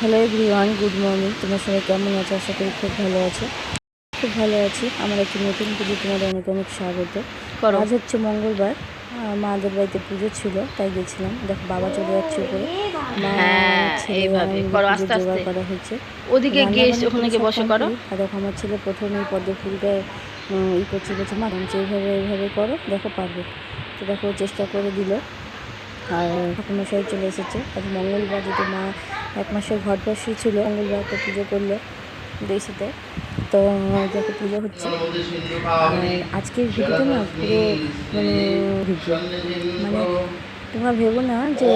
Hello everyone, good morning. তোমার সবাই কেমন আছো? আশা করি খুব ভালো আছো। খুব ভালো আছি। আমার একটি নতুন পুজো তোমাদের অনেক অনেক স্বাগত। আজ হচ্ছে মঙ্গলবার, মাদের বাড়িতে পুজো ছিল, তাই গেছিলাম। দেখো বাবা চলে যাচ্ছে উপরে, মা ছেলে পুজো জোগাড় করা হয়েছে। ওদিকে গিয়ে ওখানে গিয়ে বসে করো। আর দেখো আমার ছেলে প্রথমেই পদ্ম ফুলটা করছে, বলছে মা এইভাবে করো, দেখো পারবে। তো দেখো চেষ্টা করে দিল। আর ঠাকুরমশাই চলে এসেছে। আজ মঙ্গলবার, যেহেতু মা 1 মাসের ঘট বসিয়েছিল, মঙ্গলবার তো পুজো করলো দেশিতে। তো যাকে পুজো হচ্ছে। আর আজকের ভিডিওটা না পুরো ভিডিও তোমরা ভেবো না যে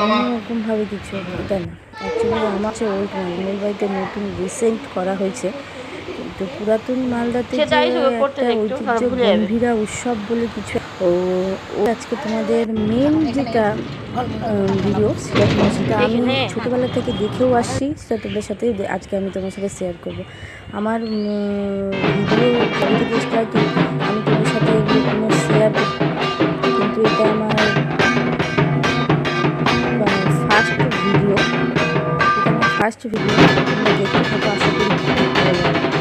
অন্যরকমভাবে কিছু, এটা না। অ্যাকচুয়ালি আমার হচ্ছে ওল্ড মাল বাড়িতে নতুন রিসেন্ট করা হয়েছে। তো পুরাতন মালদাতে যে একটা ঐতিহ্য গম্ভীরা উৎসব বলে কিছু, ও আজকে তোমাদের মেন যেটা ভিডিও, সেটা আমি ছোটোবেলা থেকে দেখেও আসছি, সেটা তোমাদের সাথে আজকে আমি তোমার সাথে শেয়ার করব। আমার ভিডিও যখন থেকে স্টার্টিং আমি তোমার সাথে কোনো শেয়ার, কিন্তু এটা আমার ফার্স্ট ভিডিও তোমরা দেখতে থাকো। আশা করি ভালো লাগবে।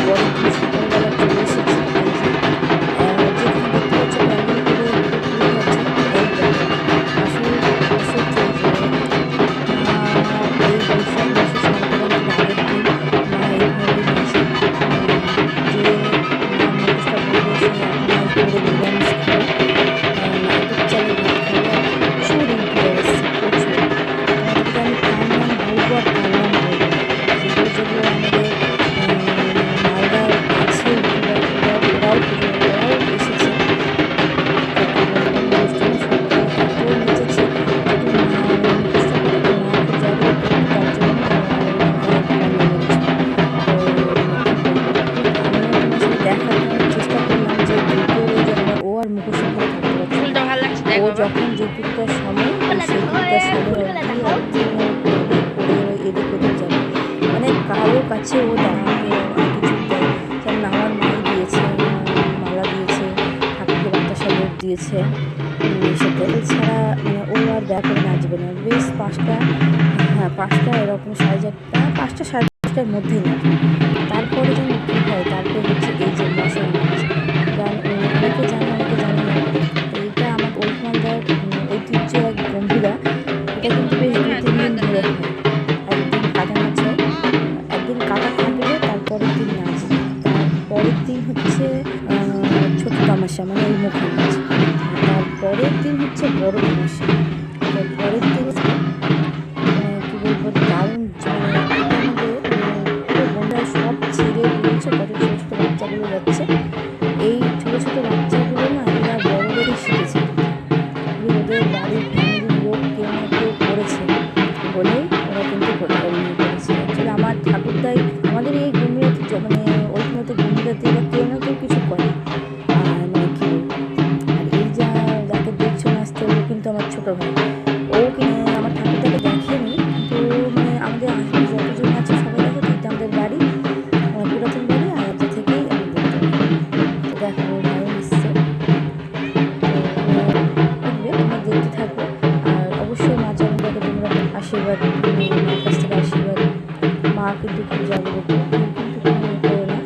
পরের দিন সকালবেলা চলে এসেছি। ও যখন যেটুকটা সময়, সেইটুকটা সময় এদিক ওদিক যাবে, মানে কারো কাছে ও দাঁড়াতে কিছু দেয়। যেমন আমার মাই দিয়েছে, মালা দিয়েছে, ঠাকুরকে বাতাসা লোক দিয়েছে, সেটা ছাড়া ও আর ব্যাগ করে নাচবে না। বেশ 5টা এরকম 5:30 মধ্যেই নাচবে। তারপরে যেন কী হয়, তারপরে হচ্ছে এই যে মশাই নাচ, অনেকে জানে অনেকে জানে না। এইটা আমার ওল্ড মালদার ঐতিহ্য এক গম্ভীরা। এটা কিন্তু বেশ 2-3 দিন ধরে হয়। একদিন কাটা নাচ হয়, একদিন কাটা থাকবে, তারপরের দিন নাচ, তারপরের দিন হচ্ছে ছোট তামাশা, মানে ওই মুখের নাচ, তারপরের দিন হচ্ছে বড় তামাশা, তারপরের দিন কী বলবো, দারুণ। আমাদের পুরো বন্ধুরা সব ছেড়ে দিয়েছে, কত ছোটো ছোটো বাচ্চাগুলো যাচ্ছে। এই ছোটো ছোটো বাচ্চাগুলো না, এরা বড়দেরই শিখেছে। ওদের বাড়ির ফ্যামিলির লোক কেউ না কেউ করেছে বলেই ওরা কিন্তু করেছে। অ্যাকচুয়ালি আমার ঠাকুরদাই আমাদের এই গম্ভীরাতে, মানে ওইখানে গম্ভীরাতে এরা কেউ না কেউ কিছু করে। আর মানে কী বলবো, আর এই যাকে দেখছো নাচতে, ও কিন্তু আমার ছোটো ভাই। ও আমার ঠাকুরদাকে দেখেনি, কিন্তু মানে আমাদের আশেপাশে যতজন আছে সবাই দেখে। তো এটা আমাদের বাড়ি, পুরাতন বাড়ি, আয়াতে থেকেই আমি দেখতে তো দেখো ভাই এসছে। তোমরা দেখতে থাকো। আর অবশ্যই মা চরণটাকে তোমরা আশীর্বাদ, মার কাছ থেকে আশীর্বাদ। মা কিন্তু খুব জাগ্রত, কিন্তু কোনো করো না।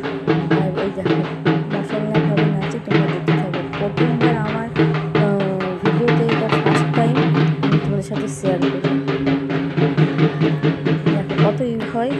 আর এই দেখো মশাল্লাভাবে নাচে, তোমরা দেখতে থাকো। প্রথমবার আমার ভিডিওতে এটা ফার্স্ট টাইম আমি তোমাদের সাথে শেয়ার করি। দেখো কত হয়।